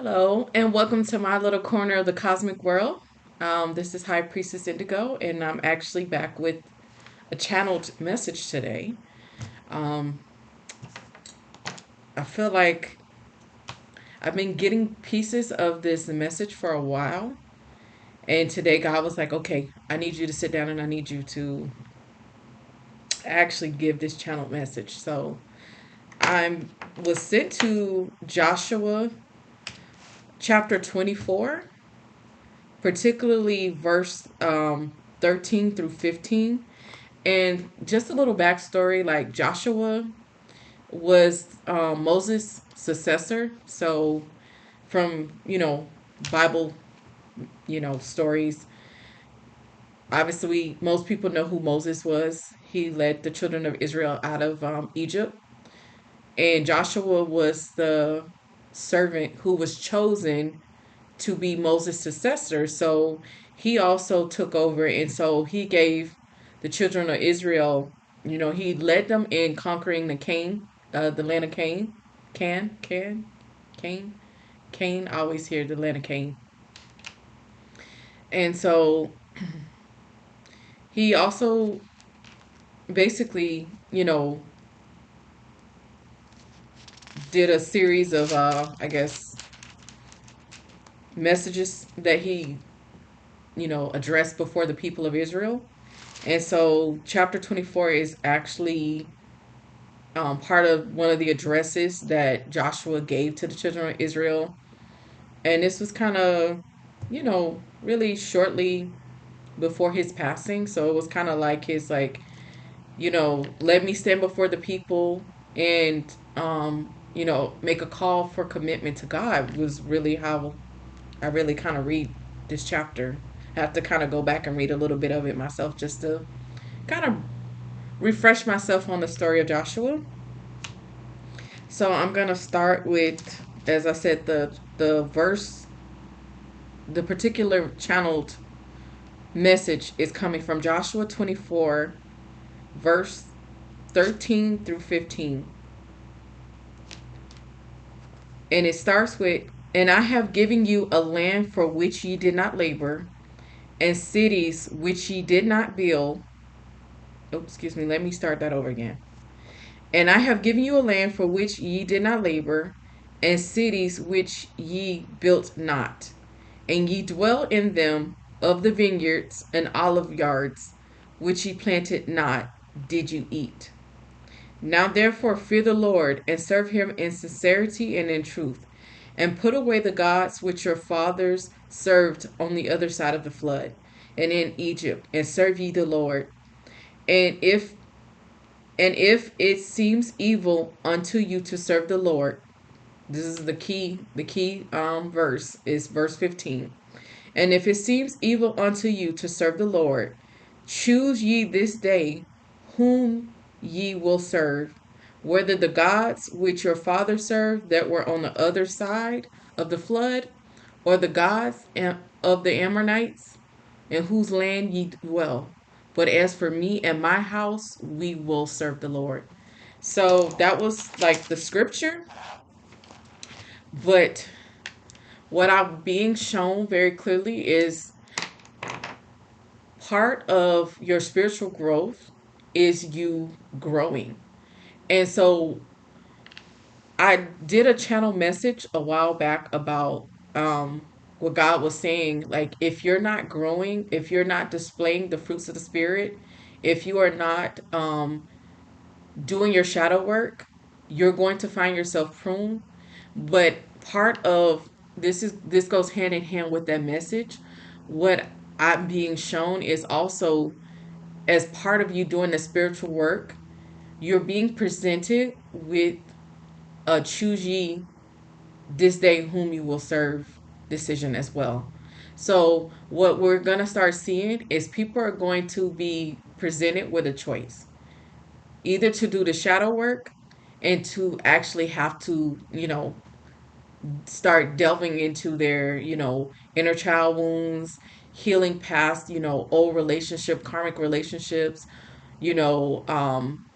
Hello, and welcome to my little corner of the cosmic world. This is High Priestess Indigo, and I'm actually back with a channeled message today. Um, I feel like I've been getting pieces of this message for a while, and today God was like, okay, I need you to sit down and I need you to actually give this channeled message. So I was sent to Joshua chapter 24, particularly verse 13 through 15. And just a little backstory, like Joshua was Moses' successor. So from, Bible, stories, obviously most people know who Moses was. He led the children of Israel out of Egypt. And Joshua was the servant who was chosen to be Moses' successor. So he also took over, and so he gave the children of Israel, he led them in conquering the land of Cain. Cain. I always hear the land of Cain. And so he also basically, did a series of, I guess, messages that he, addressed before the people of Israel. And so chapter 24 is actually part of one of the addresses that Joshua gave to the children of Israel. And this was kind of, really shortly before his passing. So it was kind of like his, like, let me stand before the people and, make a call for commitment to God was really how I really kind of read this chapter. I have to kind of go back and read a little bit of it myself just to kind of refresh myself on the story of Joshua. So I'm gonna start with, as I said, the verse, the particular channeled message is coming from Joshua 24, verse 13 through 15, and it starts with, "And I have given you a land for which ye did not labor, and cities which ye did not build." Oh, excuse me. Let me start that over again. "And I have given you a land for which ye did not labor, and cities which ye built not. And ye dwell in them. Of the vineyards and olive yards, which ye planted not, did you eat. Now therefore fear the Lord, and serve him in sincerity and in truth, and put away the gods which your fathers served on the other side of the flood, and in Egypt, and serve ye the Lord. And if it seems evil unto you to serve the Lord," this is the key verse is verse 15. "And if it seems evil unto you to serve the Lord, choose ye this day whom ye will serve, whether the gods which your fathers served that were on the other side of the flood, or the gods of the Ammonites, in whose land ye dwell. But as for me and my house, we will serve the Lord." So that was like the scripture. But what I'm being shown very clearly is part of your spiritual growth is you growing. And so I did a channel message a while back about what God was saying. Like, if you're not growing, if you're not displaying the fruits of the Spirit, if you are not doing your shadow work, you're going to find yourself pruned. But part of this goes hand in hand with that message. What I'm being shown is also, as part of you doing the spiritual work, you're being presented with a choose ye this day whom you will serve decision as well. So what we're going to start seeing is people are going to be presented with a choice, either to do the shadow work and to actually have to, start delving into their, inner child wounds, healing past, old relationship, karmic relationships, you know, um,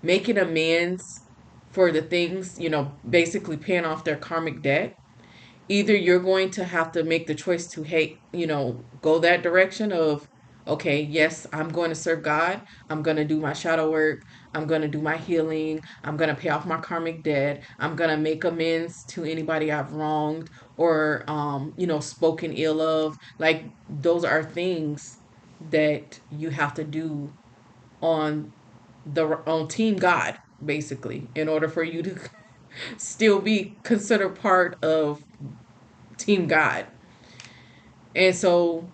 making amends for the things, basically paying off their karmic debt. Either you're going to have to make the choice to hate, go that direction of, okay, yes, I'm going to serve God. I'm going to do my shadow work. I'm going to do my healing. I'm going to pay off my karmic debt. I'm going to make amends to anybody I've wronged or, spoken ill of. Like, those are things that you have to do on on Team God, basically, in order for you to still be considered part of Team God. And so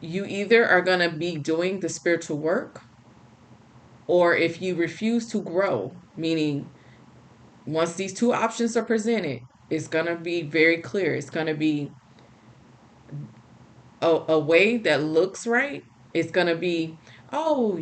you either are going to be doing the spiritual work, or if you refuse to grow, meaning once these two options are presented, it's going to be very clear. It's going to be a way that looks right. It's going to be, oh,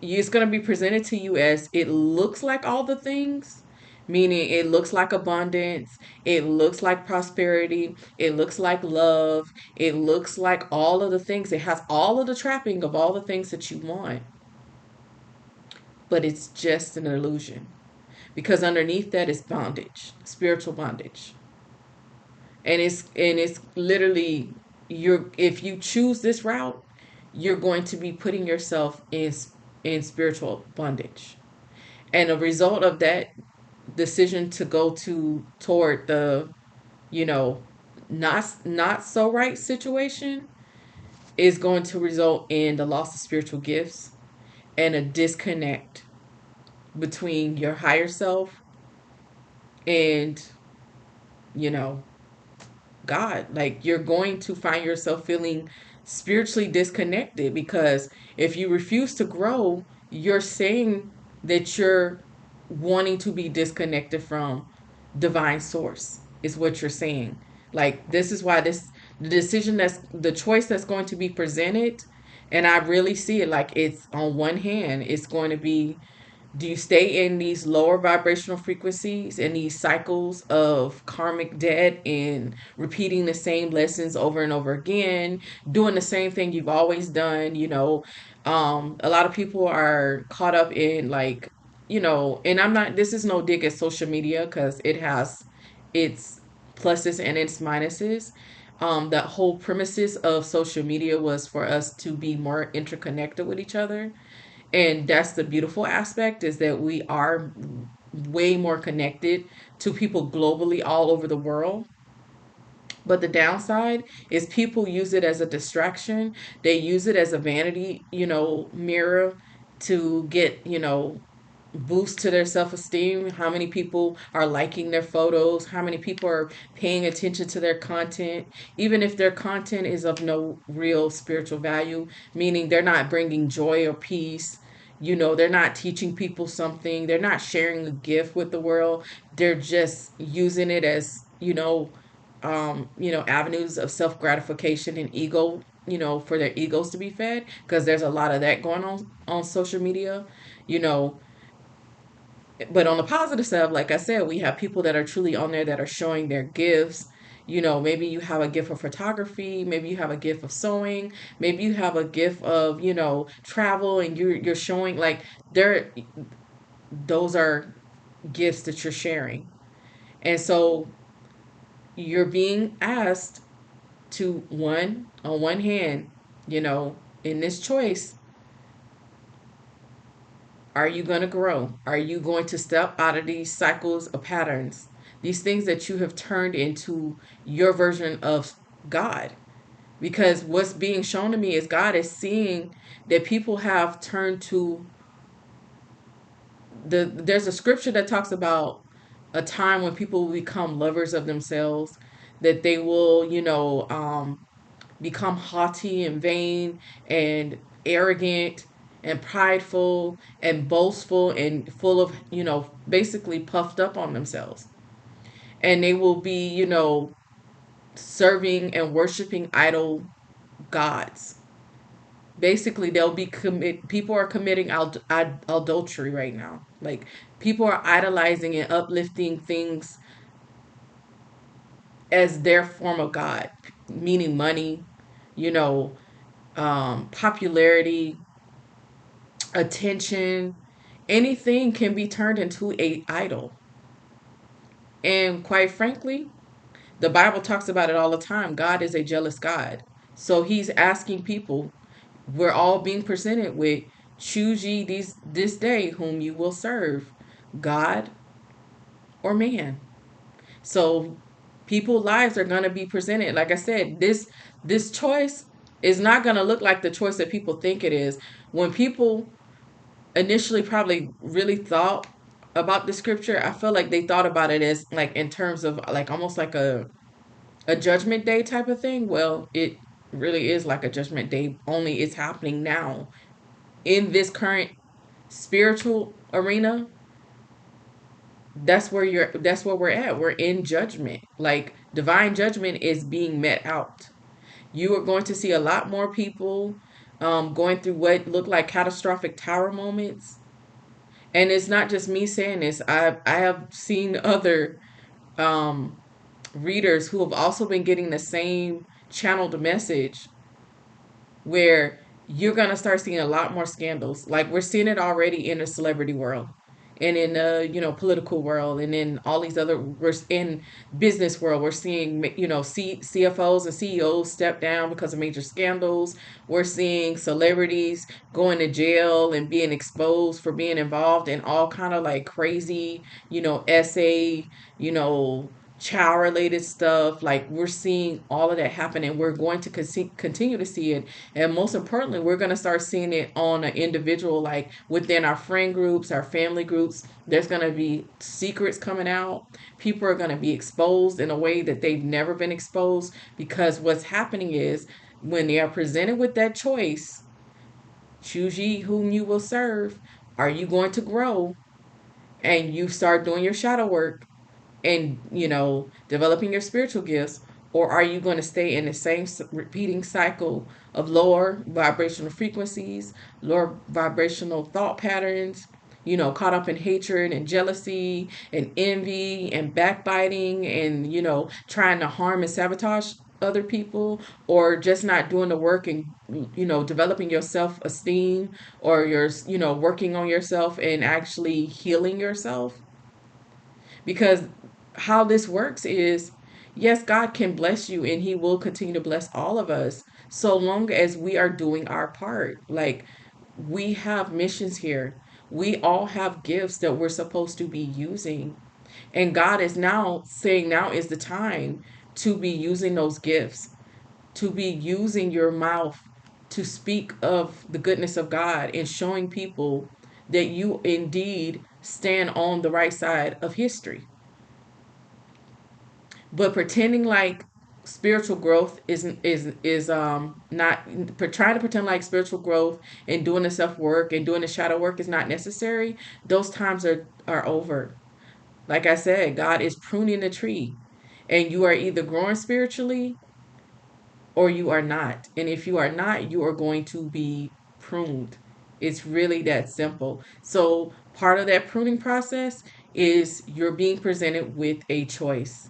it's going to be presented to you as it looks like all the things, meaning it looks like abundance, it looks like prosperity, it looks like love, it looks like all of the things. It has all of the trapping of all the things that you want, but it's just an illusion, because underneath that is bondage, spiritual bondage. And it's literally, you're if you choose this route, you're going to be putting yourself in spiritual bondage. And a result of that decision to go toward the, you know not so right situation is going to result in the loss of spiritual gifts and a disconnect between your higher self and, you know God. Like, you're going to find yourself feeling spiritually disconnected, because if you refuse to grow, you're saying that you're wanting to be disconnected from divine source, is what you're saying. Like, this is why the decision, that's the choice that's going to be presented. And I really see it like, it's on one hand, it's going to be, do you stay in these lower vibrational frequencies and these cycles of karmic debt and repeating the same lessons over and over again, doing the same thing you've always done? A lot of people are caught up in, like, and I'm not, this is no dig at social media, because it has its pluses and its minuses. The whole premises of social media was for us to be more interconnected with each other, and that's the beautiful aspect, is that we are way more connected to people globally all over the world. But the downside is people use it as a distraction. They use it as a vanity, mirror, to get, boost to their self-esteem. How many people are liking their photos? How many people are paying attention to their content, even if their content is of no real spiritual value, meaning they're not bringing joy or peace. They're not teaching people something. They're not sharing a gift with the world. They're just using it as, avenues of self gratification and ego, for their egos to be fed, because there's a lot of that going on social media, you know. But on the positive side, like I said, we have people that are truly on there that are showing their gifts. Maybe you have a gift of photography, maybe you have a gift of sewing, maybe you have a gift of, travel, and you're showing, like, there those are gifts that you're sharing. And so you're being asked to, on one hand, in this choice, are you going to grow? Are you going to step out of these cycles of patterns, these things that you have turned into your version of God? Because what's being shown to me is God is seeing that people have turned to there's a scripture that talks about a time when people will become lovers of themselves, that they will, become haughty and vain and arrogant and prideful and boastful and full of, basically puffed up on themselves. And they will be, serving and worshiping idol gods. Basically, they'll be people are committing adultery right now. Like, people are idolizing and uplifting things as their form of God, meaning money, you know, popularity, attention. Anything can be turned into a idol. And quite frankly, the Bible talks about it all the time. God is a jealous God. So he's asking people, we're all being presented with, choose ye this day whom you will serve, God or man. So people lives are going to be presented. Like I said, this choice is not going to look like the choice that people think it is. When people initially probably really thought about the scripture, I feel like they thought about it as like in terms of like almost like a judgment day type of thing. Well, it really is like a judgment day, only it's happening now in this current spiritual arena. That's where we're at. We're in judgment. Like divine judgment is being met out. You are going to see a lot more people going through what look like catastrophic tower moments. And it's not just me saying this. I have seen other um, readers who have also been getting the same channeled message, where you're going to start seeing a lot more scandals. Like we're seeing it already in the celebrity world and in the political world, and in all these other, we're in business world, we're seeing CFOs and CEOs step down because of major scandals. We're seeing celebrities going to jail and being exposed for being involved in all kind of like crazy, SA, you know child related stuff. Like we're seeing all of that happen, and we're going to continue to see it. And most importantly, we're going to start seeing it on an individual, like within our friend groups, our family groups. There's going to be secrets coming out. People are going to be exposed in a way that they've never been exposed, because what's happening is when they are presented with that choice, choose ye whom you will serve. Are you going to grow and you start doing your shadow work and developing your spiritual gifts, or are you going to stay in the same repeating cycle of lower vibrational frequencies, lower vibrational thought patterns, caught up in hatred and jealousy and envy and backbiting, and trying to harm and sabotage other people, or just not doing the work and developing your self-esteem, or your working on yourself and actually healing yourself. Because how this works is, yes, God can bless you and he will continue to bless all of us, so long as we are doing our part. Like, we have missions here. We all have gifts that we're supposed to be using. And God is now saying now is the time to be using those gifts, to be using your mouth to speak of the goodness of God and showing people that you indeed stand on the right side of history. But pretending like spiritual growth is not, trying to pretend like spiritual growth and doing the self work and doing the shadow work is not necessary. Those times are over. Like I said, God is pruning the tree, and you are either growing spiritually or you are not. And if you are not, you are going to be pruned. It's really that simple. So part of that pruning process is you're being presented with a choice,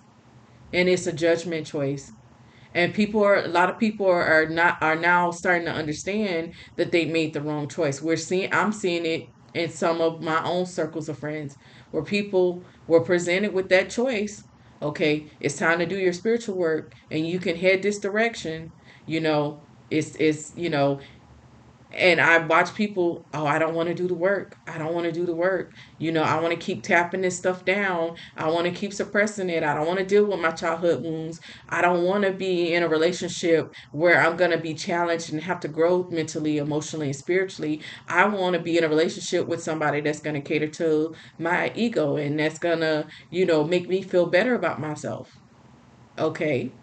and it's a judgment choice. And a lot of people are now starting to understand that they made the wrong choice. I'm seeing it in some of my own circles of friends, where people were presented with that choice. Okay, it's time to do your spiritual work and you can head this direction. you know it's and I watch people, oh, I don't want to do the work. I don't want to do the work. I want to keep tapping this stuff down. I want to keep suppressing it. I don't want to deal with my childhood wounds. I don't want to be in a relationship where I'm going to be challenged and have to grow mentally, emotionally, and spiritually. I want to be in a relationship with somebody that's going to cater to my ego and that's going to, make me feel better about myself. Okay.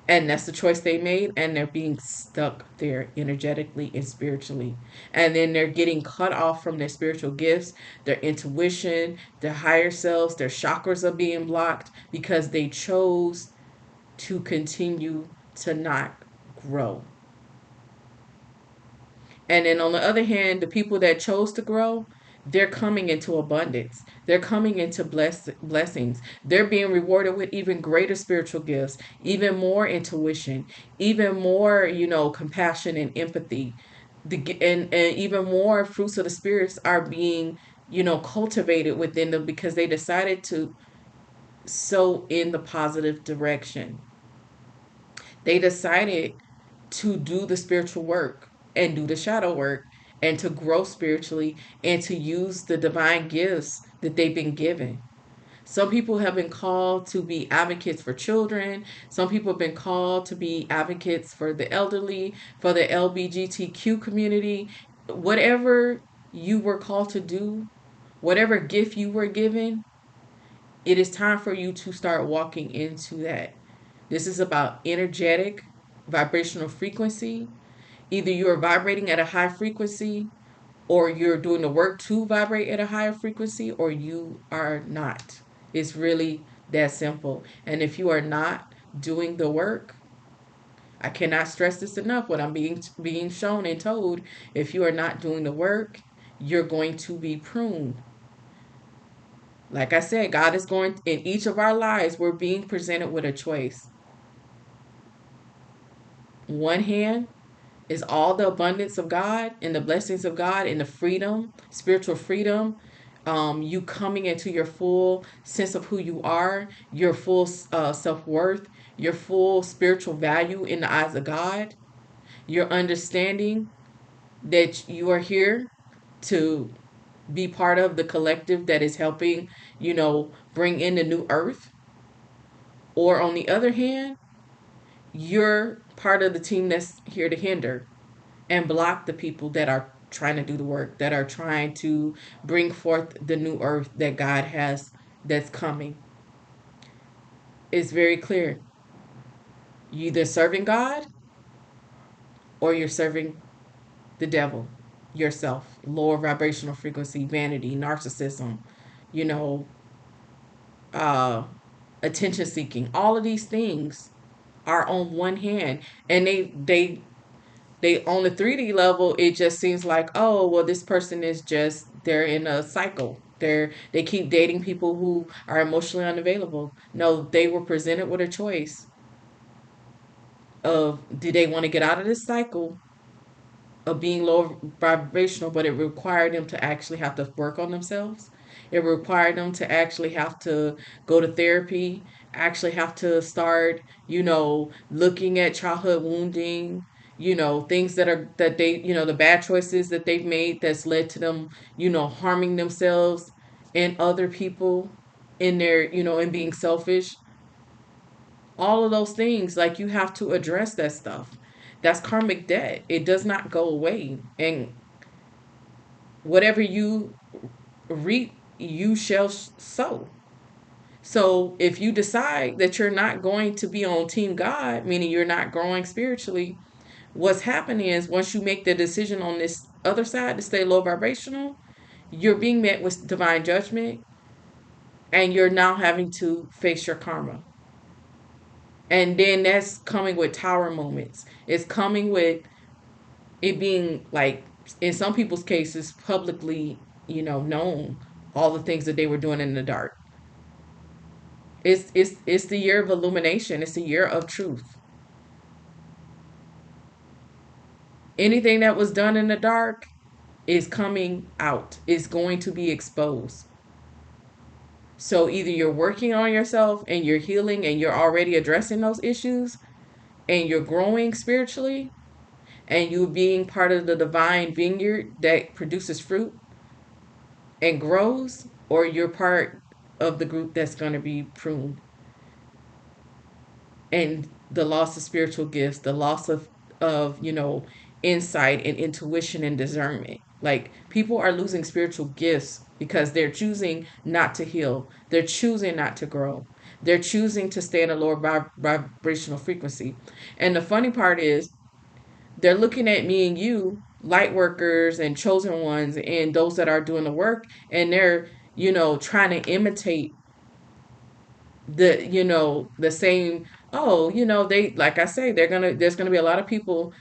And that's the choice they made, and they're being stuck there energetically and spiritually. And then they're getting cut off from their spiritual gifts, their intuition, their higher selves, their chakras are being blocked because they chose to continue to not grow. And then on the other hand, the people that chose to grow, they're coming into abundance. They're coming into blessings. They're being rewarded with even greater spiritual gifts, even more intuition, even more, compassion and empathy. And even more fruits of the spirits are being, cultivated within them because they decided to so in the positive direction. They decided to do the spiritual work and do the shadow work and to grow spiritually and to use the divine gifts that they've been given. Some people have been called to be advocates for children. Some people have been called to be advocates for the elderly, for the LGBTQ community. Whatever you were called to do, whatever gift you were given, it is time for you to start walking into that. This is about energetic, vibrational frequency. Either you're vibrating at a high frequency or you're doing the work to vibrate at a higher frequency or you are not. It's really that simple. And if you are not doing the work, I cannot stress this enough what I'm being shown and told, if you are not doing the work, you're going to be pruned. Like I said, God is going in each of our lives, we're being presented with a choice. One hand is all the abundance of God and the blessings of God and the freedom, spiritual freedom, you coming into your full sense of who you are, your full self worth, your full spiritual value in the eyes of God, your understanding that you are here to be part of the collective that is helping, bring in the new earth. Or on the other hand, you're part of the team that's here to hinder and block the people that are trying to do the work, that are trying to bring forth the new earth that God has that's coming. It's very clear. You either serving God or you're serving the devil, yourself, lower vibrational frequency, vanity, narcissism, you know, uh, attention seeking. All of these things are on one hand, and they on the 3D level, it just seems like, oh, well, this person is just, they're in a cycle. They keep dating people who are emotionally unavailable. No, they were presented with a choice of, do they want to get out of this cycle of being low vibrational, but it required them to actually have to work on themselves. It required them to actually have to go to therapy, actually have to start, looking at childhood wounding, things that they, the bad choices that they've made that's led to them, harming themselves and other people in their, in being selfish. All of those things, like, you have to address that stuff. That's karmic debt. It does not go away. And whatever you reap, you shall sow. So if you decide that you're not going to be on Team God, meaning you're not growing spiritually, what's happening is, once you make the decision on this other side to stay low vibrational, you're being met with divine judgment and you're now having to face your karma. And then that's coming with tower moments. It's coming with it being, like, in some people's cases, publicly, known, all the things that they were doing in the dark. It's the year of illumination. It's the year of truth. Anything that was done in the dark is coming out. It's going to be exposed. So either you're working on yourself and you're healing and you're already addressing those issues and you're growing spiritually and you being part of the divine vineyard that produces fruit and grows, or you're part of the group that's going to be pruned. And the loss of spiritual gifts, the loss of insight and intuition and discernment. Like, people are losing spiritual gifts because they're choosing not to heal. They're choosing not to grow. They're choosing to stay in a lower vibrational frequency. And the funny part is, they're looking at me and you, light workers and chosen ones, and those that are doing the work, and they're, trying to imitate the same. Oh, they, like I say, there's gonna be a lot of people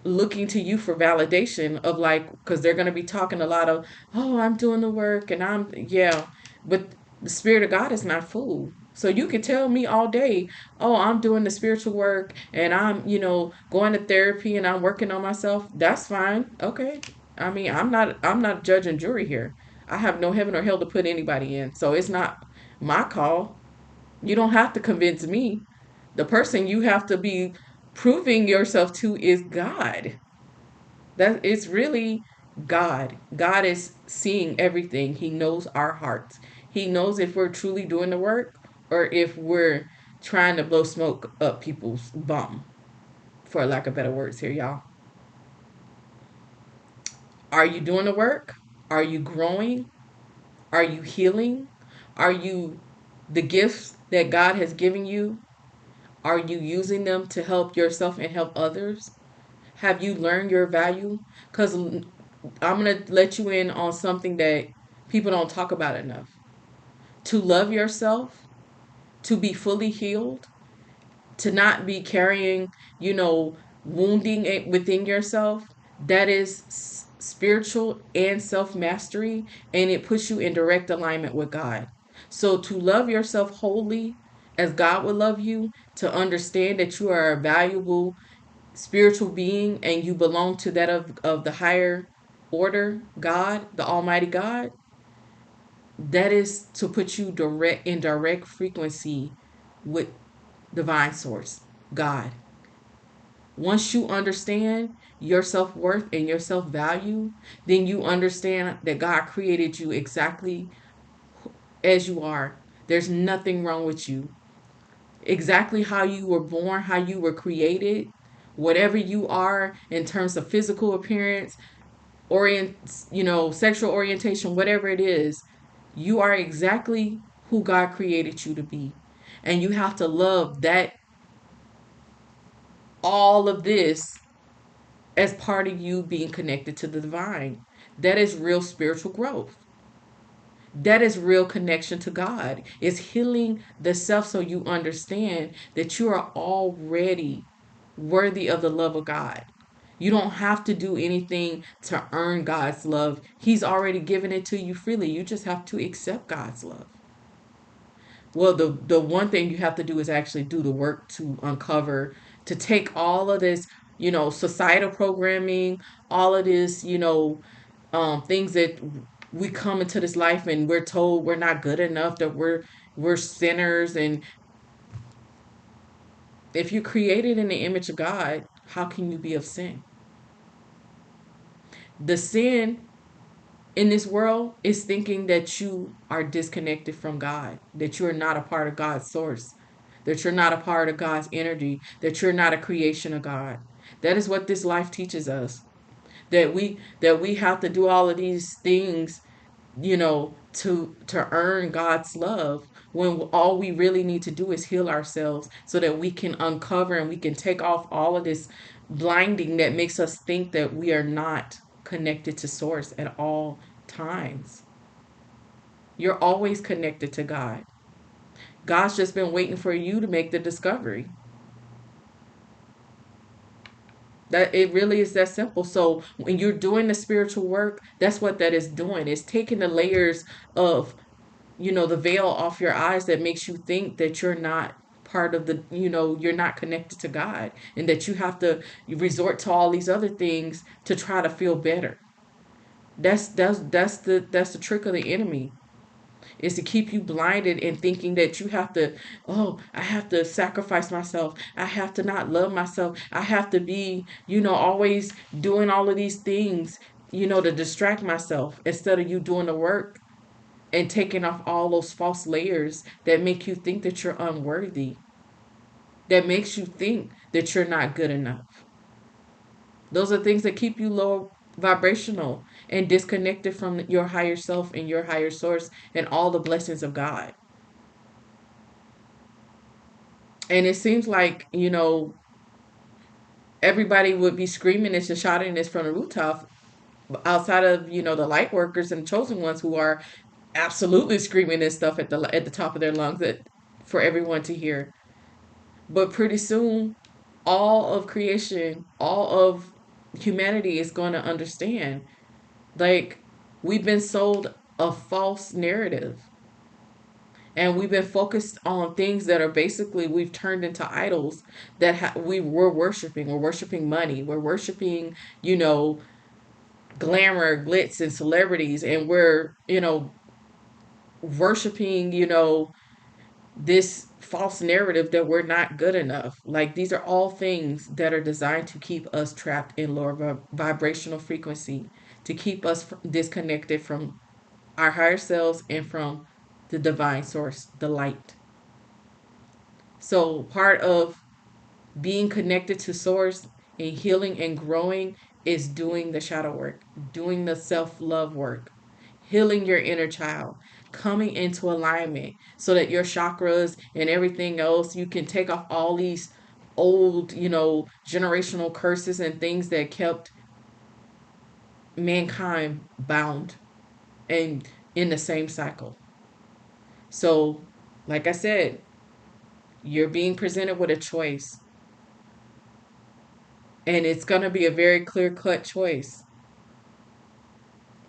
looking to you for validation of, like, because they're gonna be talking a lot of, oh, I'm doing the work and I'm, yeah, but the spirit of God is not fooled. So you can tell me all day, oh, I'm doing the spiritual work and I'm, going to therapy and I'm working on myself. That's fine. Okay. I mean, I'm not judge and jury here. I have no heaven or hell to put anybody in. So it's not my call. You don't have to convince me. The person you have to be proving yourself to is God. That it's really God. God is seeing everything. He knows our hearts. He knows if we're truly doing the work or if we're trying to blow smoke up people's bum, for lack of better words here, y'all. Are you doing the work? Are you growing? Are you healing? Are you the gifts that God has given you? Are you using them to help yourself and help others? Have you learned your value? Because I'm going to let you in on something that people don't talk about enough. To love yourself, to be fully healed, to not be carrying, you know, wounding it within yourself, that is spiritual and self mastery, and it puts you in direct alignment with God. So to love yourself wholly as God would love you, to understand that you are a valuable spiritual being and you belong to that of the higher order, God, the Almighty God, that is to put you direct frequency with divine source, God. Once you understand your self-worth and your self-value, then you understand that God created you exactly as you are. There's nothing wrong with you. Exactly how you were born, how you were created, whatever you are in terms of physical appearance, sexual orientation, whatever it is, you are exactly who God created you to be. And you have to love that all of this as part of you being connected to the divine. That is real spiritual growth. That is real connection to God. It's healing the self so you understand that you are already worthy of the love of God. You don't have to do anything to earn God's love. He's already given it to you freely. You just have to accept God's love. Well, the one thing you have to do is actually do the work to uncover, to take all of this, societal programming, all of this, things that we come into this life and we're told we're not good enough, that we're sinners, and if you're created in the image of God, how can you be of sin? The sin in this world is thinking that you are disconnected from God, that you're not a part of God's source, that you're not a part of God's energy, that you're not a creation of God. That is what this life teaches us. That we have to do all of these things, to earn God's love, when all we really need to do is heal ourselves so that we can uncover and we can take off all of this blinding that makes us think that we are not connected to source at all times. You're always connected to God. God's just been waiting for you to make the discovery. That it really is that simple. So when you're doing the spiritual work, that's what that is doing. It's taking the layers of, the veil off your eyes that makes you think that you're not part of you're not connected to God, and that you have to resort to all these other things to try to feel better. That's the trick of the enemy, is to keep you blinded and thinking that you have to, oh, I have to sacrifice myself. I have to not love myself. I have to be, always doing all of these things, to distract myself, instead of you doing the work and taking off all those false layers that make you think that you're unworthy, that makes you think that you're not good enough. Those are things that keep you low vibrational and disconnected from your higher self and your higher source and all the blessings of God. And it seems like, everybody would be screaming this and shouting this from the rooftop, outside of, the light workers and chosen ones, who are absolutely screaming this stuff at the top of their lungs, for everyone to hear. But pretty soon, all of creation, all of humanity is going to understand. Like, we've been sold a false narrative, and we've been focused on things that are basically, we've turned into idols that we're worshiping. We're worshiping money. We're worshiping, you know, glamour, glitz, and celebrities, and we're, worshiping, this false narrative that we're not good enough. Like these are all things that are designed to keep us trapped in lower vibrational frequency, to keep us disconnected from our higher selves and from the divine source, the light. So part of being connected to source and healing and growing is doing the shadow work, doing the self-love work, healing your inner child, coming into alignment so that your chakras and everything else, you can take off all these old, generational curses and things that kept mankind bound and in the same cycle. So, like I said, you're being presented with a choice, and it's going to be a very clear cut choice.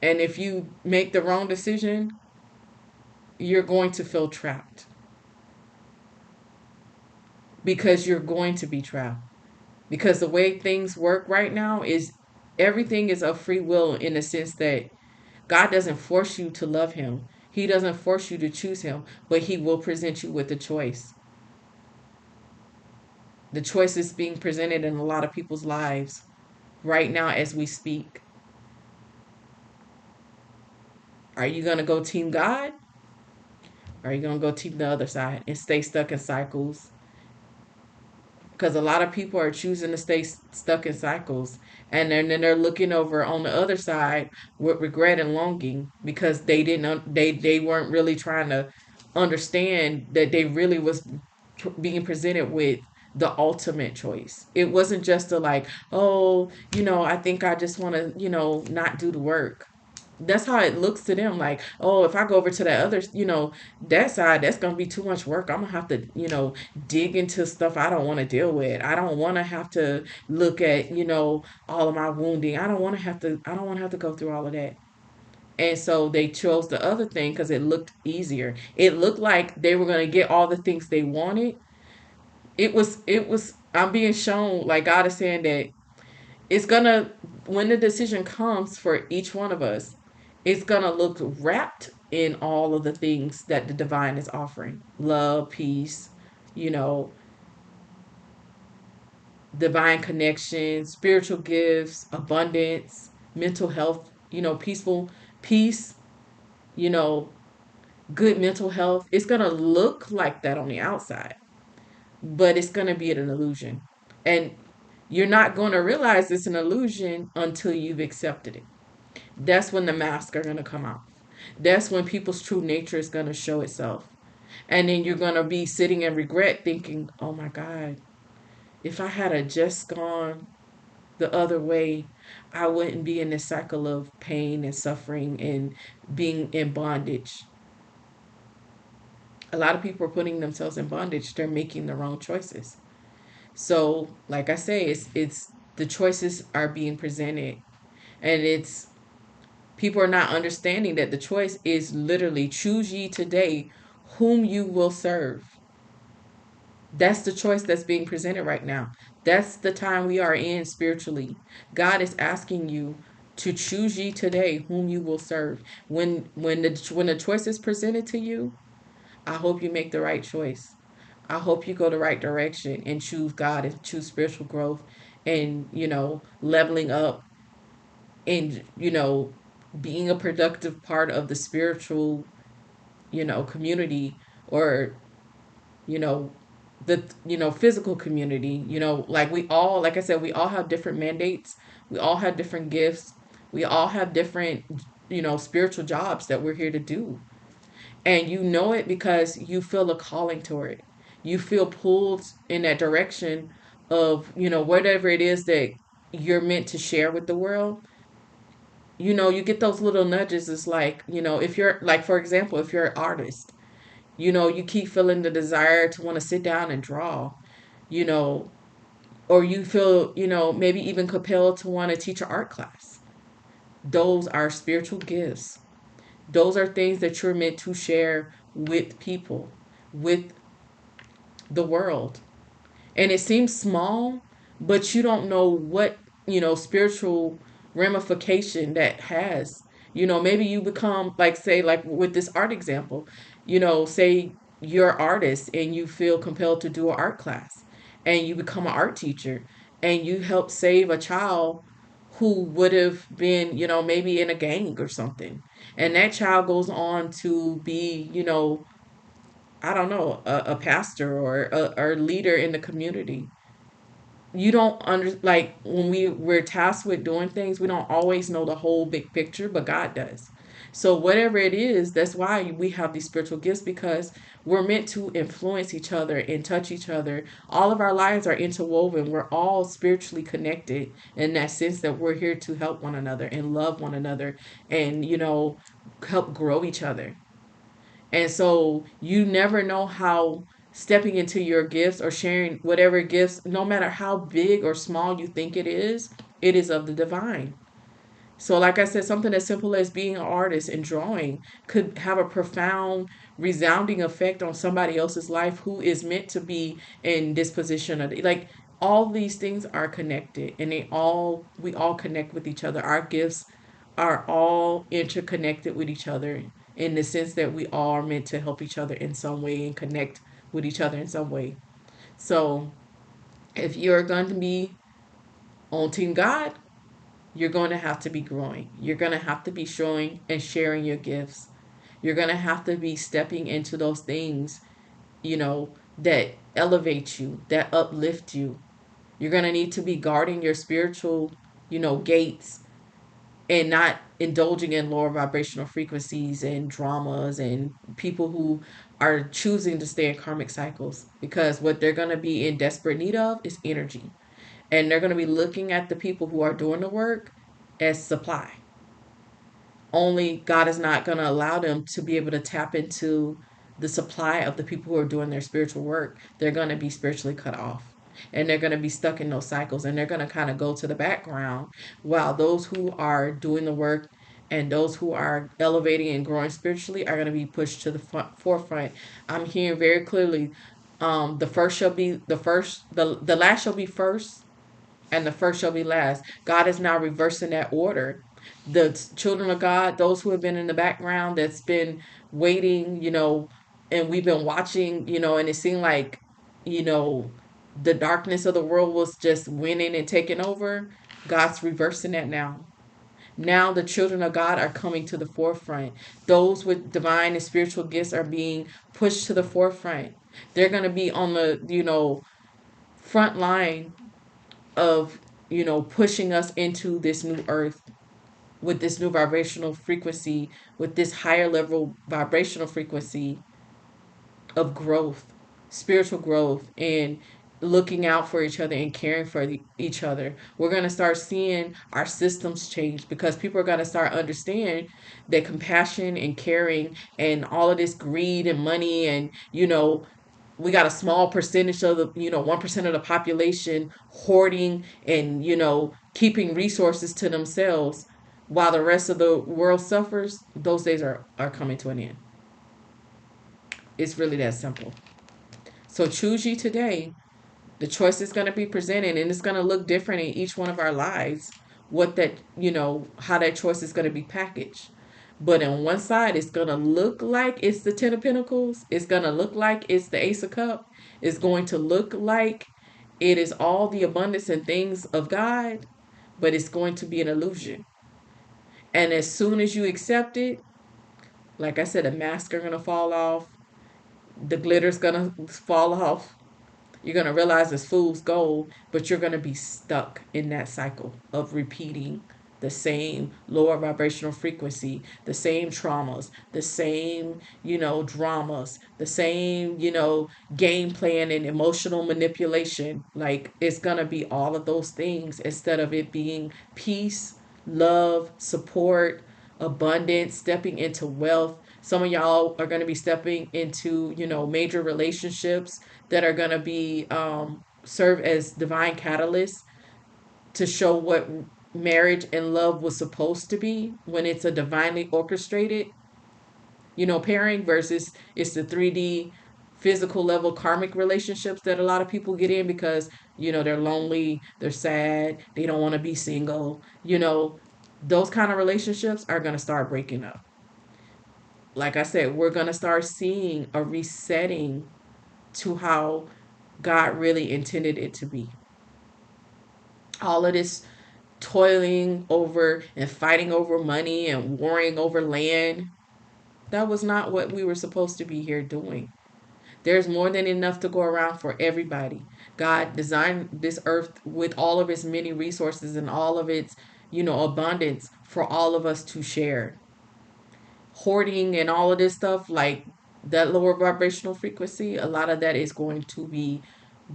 And if you make the wrong decision, you're going to feel trapped, because you're going to be trapped. Because the way things work right now is everything is of free will, in the sense that God doesn't force you to love Him. He doesn't force you to choose Him, but He will present you with a choice. The choice is being presented in a lot of people's lives right now as we speak. Are you going to go team God? Or are you going to go team the other side and stay stuck in cycles? Because a lot of people are choosing to stay stuck in cycles, and then they're looking over on the other side with regret and longing, because they weren't really trying to understand that they really was being presented with the ultimate choice. It wasn't just a like, oh, I think I just want to, not do the work. That's how it looks to them. Like, oh, if I go over to that other, that side, that's gonna be too much work. I'm gonna have to, dig into stuff I don't want to deal with. I don't want to have to look at, all of my wounding. I don't want to have to go through all of that. And so they chose the other thing because it looked easier. It looked like they were gonna get all the things they wanted. It was I'm being shown, like God is saying that it's gonna, when the decision comes for each one of us, it's gonna look wrapped in all of the things that the divine is offering: love, peace, you know divine connection, spiritual gifts, abundance, mental health, peaceful peace, you know good mental health. It's gonna look like that on the outside, but it's gonna be an illusion. And you're not going to realize it's an illusion until you've accepted it. That's when the masks are going to come out. That's when people's true nature is going to show itself. And then you're going to be sitting in regret thinking, oh my God, if I had a just gone the other way, I wouldn't be in this cycle of pain and suffering and being in bondage. A lot of people are putting themselves in bondage. They're making the wrong choices. So, like I say, it's the choices are being presented, and it's people are not understanding that the choice is literally choose ye today whom you will serve. That's the choice that's being presented right now. That's the time we are in spiritually. God is asking you to choose ye today whom you will serve. When the choice is presented to you, I hope you make the right choice. I hope you go the right direction and choose God and choose spiritual growth and, leveling up and, being a productive part of the spiritual, community, or, you know, the, physical community, like we all, like I said, we all have different mandates. We all have different gifts. We all have different, spiritual jobs that we're here to do. And you know it because you feel a calling toward it. You feel pulled in that direction of, whatever it is that you're meant to share with the world. You get those little nudges. It's like, if you're like, for example, if you're an artist, you keep feeling the desire to want to sit down and draw, you know, or you feel, maybe even compelled to want to teach an art class. Those are spiritual gifts. Those are things that you're meant to share with people, with the world. And it seems small, but you don't know what, spiritual ramification that has. Maybe you become, like, say, like with this art example, say you're an artist and you feel compelled to do an art class and you become an art teacher and you help save a child who would have been, maybe in a gang or something. And that child goes on to be, I don't know, a pastor or a leader in the community. You don't like when we're tasked with doing things, we don't always know the whole big picture, but God does. So whatever it is, that's why we have these spiritual gifts, because we're meant to influence each other and touch each other. All of our lives are interwoven. We're all spiritually connected in that sense, that we're here to help one another and love one another and, help grow each other. And so you never know how stepping into your gifts or sharing whatever gifts, no matter how big or small you think it is of the divine. So, like I said, something as simple as being an artist and drawing could have a profound, resounding effect on somebody else's life who is meant to be in this position. Like, all these things are connected, and we all connect with each other. Our gifts are all interconnected with each other in the sense that we all are meant to help each other in some way and connect with each other in some way. So, if you're going to be on Team God, you're going to have to be growing. You're going to have to be showing and sharing your gifts. You're going to have to be stepping into those things, that elevate you, that uplift you. You're going to need to be guarding your spiritual, gates, and not indulging in lower vibrational frequencies and dramas and people who are choosing to stay in karmic cycles, because what they're going to be in desperate need of is energy. And they're going to be looking at the people who are doing the work as supply. Only God is not going to allow them to be able to tap into the supply of the people who are doing their spiritual work. They're going to be spiritually cut off. And they're going to be stuck in those cycles, and they're going to kind of go to the background, while those who are doing the work and those who are elevating and growing spiritually are going to be pushed to the forefront. I'm hearing very clearly, the first shall be the first, the last shall be first, and the first shall be last. God is now reversing that order. The children of God, those who have been in the background, that's been waiting, and we've been watching, and it seemed like, you know, the darkness of the world was just winning and taking over. God's reversing that now. Now the children of God are coming to the forefront. Those with divine and spiritual gifts are being pushed to the forefront. They're going to be on the, front line of, pushing us into this new earth with this new vibrational frequency, with this higher level vibrational frequency of growth, spiritual growth, and looking out for each other and caring for each other. We're going to start seeing our systems change, because people are going to start understanding that compassion and caring and all of this greed and money and, we got a small percentage of the, 1% of the population hoarding and, keeping resources to themselves while the rest of the world suffers. Those days are coming to an end. It's really that simple. So choose ye today. The choice is going to be presented, and it's going to look different in each one of our lives. What that, how that choice is going to be packaged. But on one side, it's going to look like it's the Ten of Pentacles. It's going to look like it's the Ace of Cup. It's going to look like it is all the abundance and things of God, but it's going to be an illusion. And as soon as you accept it, like I said, the mask are going to fall off. The glitter's going to fall off. You're going to realize it's fool's gold, but you're going to be stuck in that cycle of repeating the same lower vibrational frequency, the same traumas, the same, dramas, the same, game plan and emotional manipulation. Like, it's going to be all of those things instead of it being peace, love, support, abundance, stepping into wealth. Some of y'all are going to be stepping into, major relationships that are going to be serve as divine catalysts to show what marriage and love was supposed to be when it's a divinely orchestrated, pairing, versus it's the 3D physical level karmic relationships that a lot of people get in because, they're lonely, they're sad, they don't want to be single. Those kind of relationships are going to start breaking up. like I said, we're going to start seeing a resetting to how God really intended it to be. All of this toiling over and fighting over money and warring over land, that was not what we were supposed to be here doing. There's more than enough to go around for everybody. God designed this earth with all of its many resources and all of its, abundance for all of us to share. Hoarding and all of this stuff, like that lower vibrational frequency, a lot of that is going to be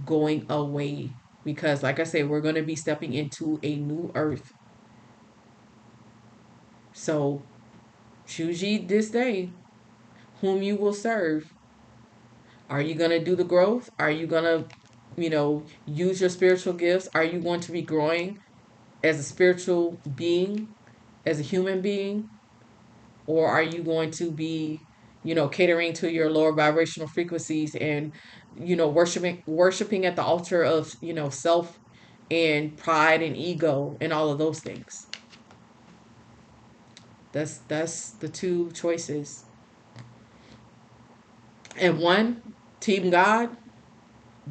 going away because, like I said, we're going to be stepping into a new earth. So choose ye this day whom you will serve. Are you going to do the growth? Are you going to, use your spiritual gifts? Are you going to be growing as a spiritual being, as a human being? Or are you going to be, catering to your lower vibrational frequencies and, worshiping at the altar of, self and pride and ego and all of those things? That's the two choices. And one, Team God,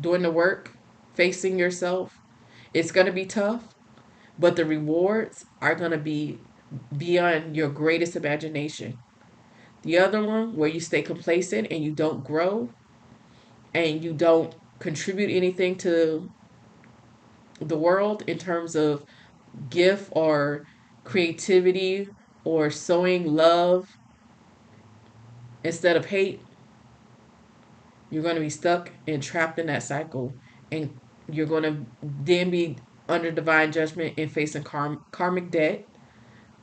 doing the work, facing yourself. It's going to be tough, but the rewards are going to be beyond your greatest imagination. The other one, where you stay complacent and you don't grow and you don't contribute anything to the world in terms of gift or creativity or sowing love instead of hate, you're going to be stuck and trapped in that cycle. And you're going to then be under divine judgment and facing karmic debt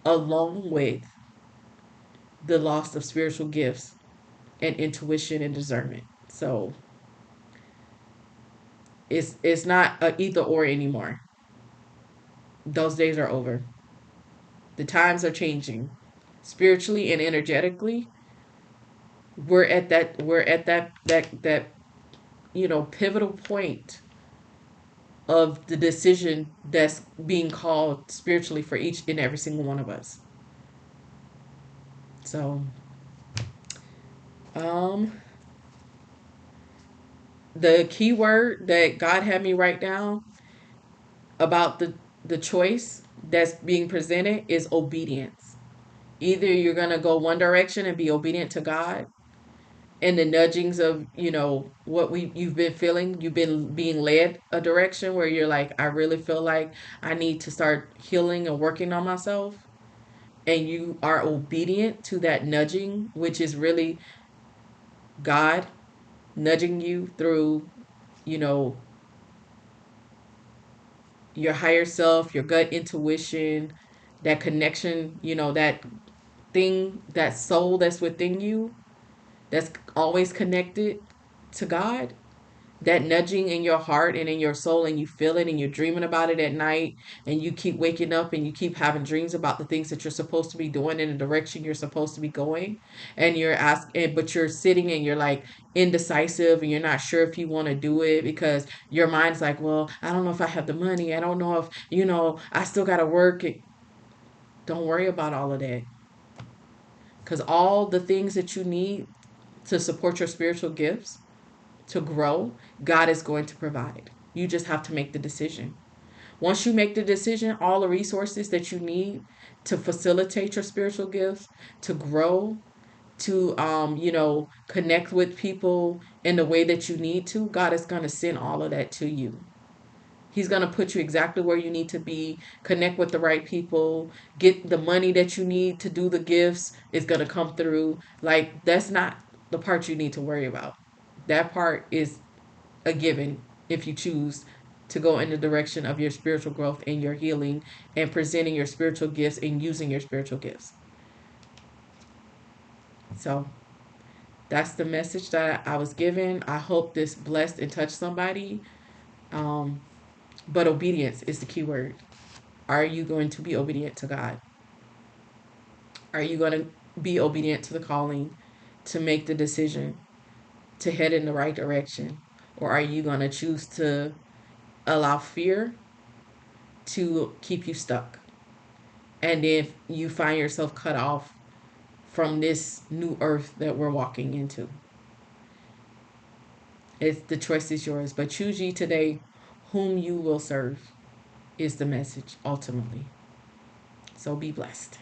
along with the loss of spiritual gifts and intuition and discernment. So it's not a either or anymore. Those days are over. The times are changing. Spiritually and energetically, we're at that pivotal point of the decision that's being called spiritually for each and every single one of us. So, um, the key word that God had me write down about the choice that's being presented is obedience. Either you're gonna go one direction and be obedient to God and the nudgings of what you've been feeling. You've been being led a direction where you're like, I really feel like I need to start healing and working on myself, and you are obedient to that nudging, which is really God nudging you through, you know, your higher self, your gut intuition, that connection, that thing, that soul that's within you, that's always connected to God, that nudging in your heart and in your soul, and you feel it and you're dreaming about it at night, and you keep waking up and you keep having dreams about the things that you're supposed to be doing in the direction you're supposed to be going, and you're asking, but you're sitting and you're like indecisive and you're not sure if you want to do it because your mind's like, well, I don't know if I have the money, I don't know if I still got to work. Don't worry about all of that, because all the things that you need to support your spiritual gifts to grow, God is going to provide. You just have to make the decision. Once you make the decision, all the resources that you need to facilitate your spiritual gifts, to grow, to connect with people in the way that you need to, God is going to send all of that to you. He's going to put you exactly where you need to be, connect with the right people, get the money that you need to do the gifts is going to come through. Like, that's not the part you need to worry about. That part is a given if you choose to go in the direction of your spiritual growth and your healing and presenting your spiritual gifts and using your spiritual gifts. So that's the message that I was given. I hope this blessed and touched somebody. Um, but obedience is the key word. Are you going to be obedient to God? Are you going to be obedient to the calling, to make the decision, to head in the right direction? Or are you going to choose to allow fear to keep you stuck? And if you find yourself cut off from this new earth that we're walking into. The choice is yours, but choose ye today whom you will serve is the message ultimately. So be blessed.